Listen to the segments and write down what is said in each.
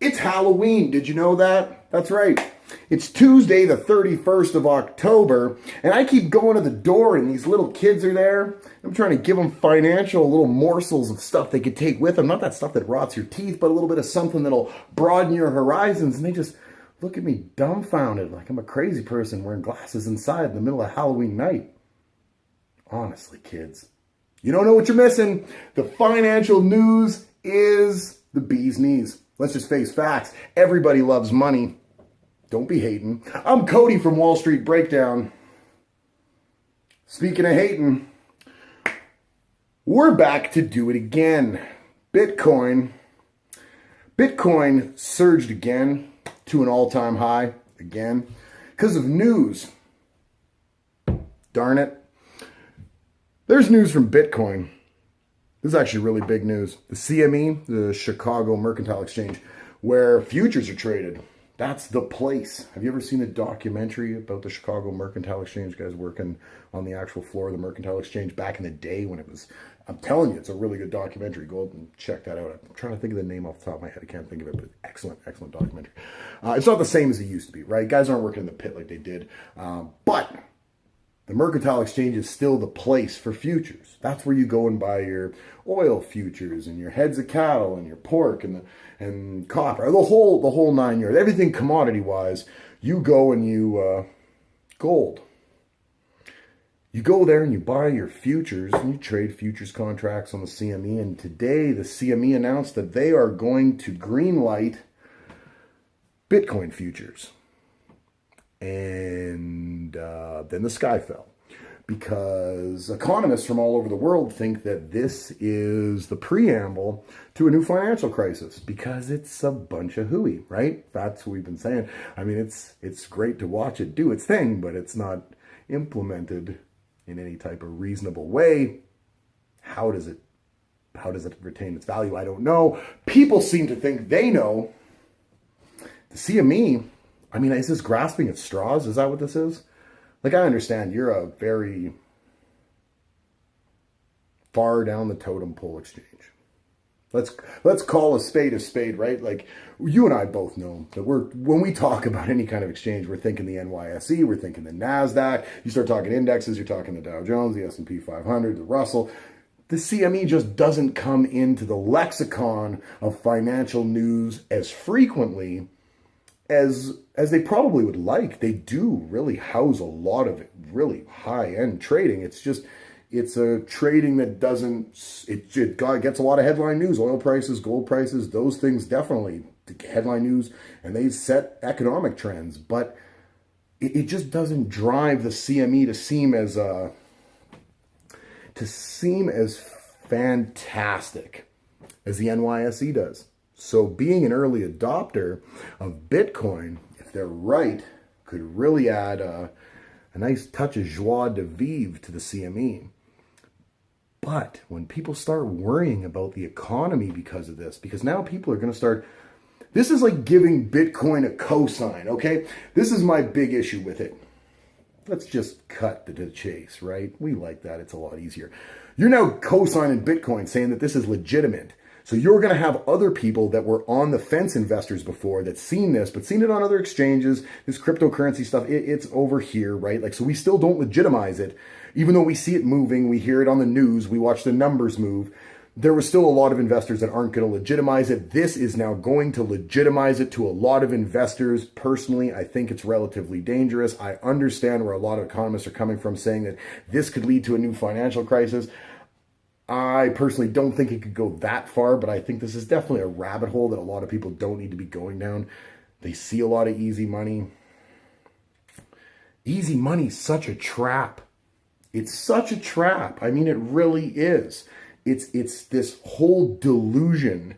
It's Halloween. Did you know that? That's right. It's Tuesday, the 31st of October, and I keep going to the door and these little kids are there. I'm trying to give them financial little morsels of stuff they could take with them. Not that stuff that rots your teeth, but a little bit of something that'll broaden your horizons. And they just look at me dumbfounded like I'm a crazy person wearing glasses inside in the middle of Halloween night. Honestly, kids, you don't know what you're missing. The financial news is the bee's knees. Let's just face facts. Everybody loves money. Don't be hating. I'm Cody from Wall Street Breakdown. Speaking of hating, we're back to do it again. Bitcoin surged again to an all-time high again because of news. Darn it. There's news from Bitcoin. This is actually really big news. The CME, the Chicago Mercantile Exchange, where futures are traded. That's the place. Have you ever seen a documentary about the Chicago Mercantile Exchange? Guys working on the actual floor of the Mercantile Exchange back in the day when it was, I'm telling you, it's a really good documentary. Go and check that out. I'm trying to think of the name off the top of my head. I can't think of it, but excellent, excellent documentary. It's not the same as it used to be, right? Guys aren't working in the pit like they did. But the Mercantile Exchange is still the place for futures. That's where you go and buy your oil futures and your heads of cattle and your pork and copper, the whole 9 yards. Everything commodity wise, you go and you gold. You go there and you buy your futures and you trade futures contracts on the CME. And today the CME announced that they are going to greenlight Bitcoin futures. And then the sky fell because economists from all over the world think that this is the preamble to a new financial crisis because it's a bunch of hooey, right? That's what we've been saying. I mean, it's great to watch it do its thing, but it's not implemented in any type of reasonable way. How does it retain its value? I don't know. People seem to think they know. The CME, I mean, is this grasping at straws? Is that what this is? Like, I understand you're a very far down the totem pole exchange. Let's call a spade, right? Like, you and I both know that when we talk about any kind of exchange, we're thinking the NYSE, we're thinking the NASDAQ. You start talking indexes, you're talking the Dow Jones, the S&P 500, the Russell. The CME just doesn't come into the lexicon of financial news as frequently as they probably would like. They do really house a lot of it, really high-end trading. It's a trading that it gets a lot of headline news. Oil prices, gold prices, those things definitely headline news, and they set economic trends. But it just doesn't drive the CME to seem as fantastic as the NYSE does. So being an early adopter of Bitcoin, if they're right, could really add a nice touch of joie de vivre to the CME. But when people start worrying about the economy because of this, because now people are going to start, this is like giving Bitcoin a cosign, okay? This is my big issue with it. Let's just cut to the chase, right? We like that. It's a lot easier. You're now cosigning Bitcoin, saying that this is legitimate. So you're going to have other people that were on the fence investors before that seen this, but seen it on other exchanges, this cryptocurrency stuff, it's over here, right? Like, so we still don't legitimize it. Even though we see it moving, we hear it on the news, we watch the numbers move, there was still a lot of investors that aren't going to legitimize it. This is now going to legitimize it to a lot of investors. Personally, I think it's relatively dangerous. I understand where a lot of economists are coming from saying that this could lead to a new financial crisis. I personally don't think it could go that far, but I think this is definitely a rabbit hole that a lot of people don't need to be going down. They see a lot of easy money. Easy money's such a trap. It's such a trap. I mean, it really is. It's this whole delusion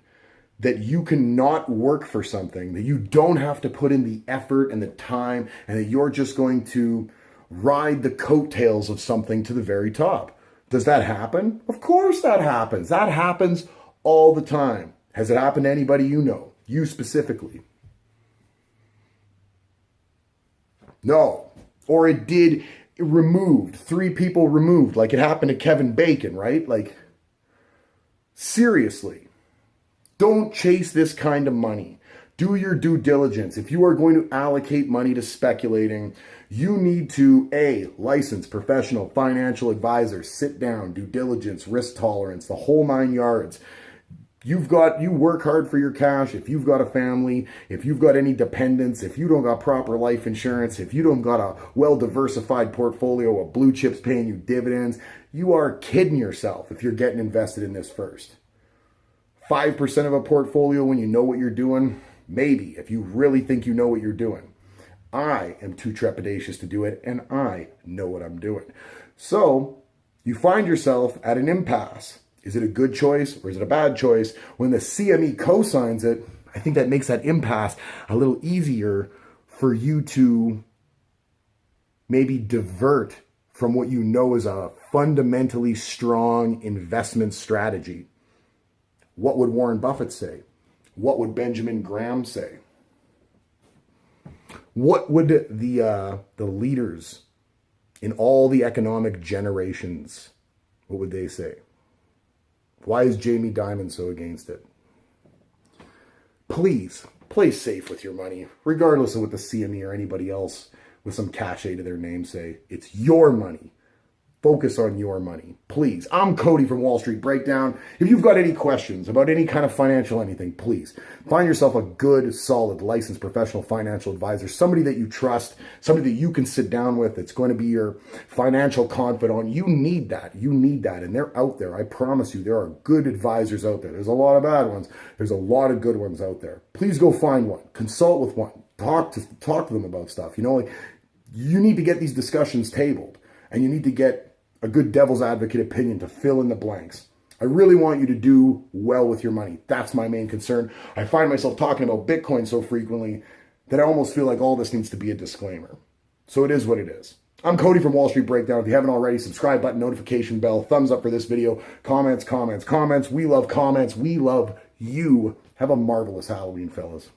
that you cannot work for something, that you don't have to put in the effort and the time, and that you're just going to ride the coattails of something to the very top. Does that happen? Of course that happens. That happens all the time. Has it happened to anybody you know? You specifically? No. Or it did removed. 3 people removed. Like it happened to Kevin Bacon, right? Like, seriously. Don't chase this kind of money. Do your due diligence. If you are going to allocate money to speculating, you need to A, licensed professional financial advisor, sit down, due diligence, risk tolerance, the whole 9 yards. You work hard for your cash. If you've got a family, if you've got any dependents, if you don't got proper life insurance, if you don't got a well-diversified portfolio of blue chips paying you dividends, you are kidding yourself if you're getting invested in this first. 5% of a portfolio when you know what you're doing, maybe, if you really think you know what you're doing. I am too trepidatious to do it, and I know what I'm doing. So you find yourself at an impasse. Is it a good choice or is it a bad choice? When the CME co-signs it, I think that makes that impasse a little easier for you to maybe divert from what you know is a fundamentally strong investment strategy. What would Warren Buffett say? What would Benjamin Graham say? What would the leaders in all the economic generations, what would they say? Why is Jamie Dimon so against it? Please, play safe with your money, regardless of what the CME or anybody else with some cachet to their name say. It's your money. Focus on your money, please. I'm Cody from Wall Street Breakdown. If you've got any questions about any kind of financial anything, please find yourself a good, solid, licensed professional financial advisor, somebody that you trust, somebody that you can sit down with that's going to be your financial confidant. You need that. You need that. And they're out there. I promise you, there are good advisors out there. There's a lot of bad ones. There's a lot of good ones out there. Please go find one. Consult with one. Talk to them about stuff. You need to get these discussions tabled, and you need to get a good devil's advocate opinion to fill in the blanks. I really want you to do well with your money. That's my main concern. I find myself talking about Bitcoin so frequently that I almost feel like all this needs to be a disclaimer. So it is what it is. I'm Cody from Wall Street Breakdown. If you haven't already, subscribe button, notification bell, thumbs up for this video, comments. We love comments. We love you. Have a marvelous Halloween, fellas.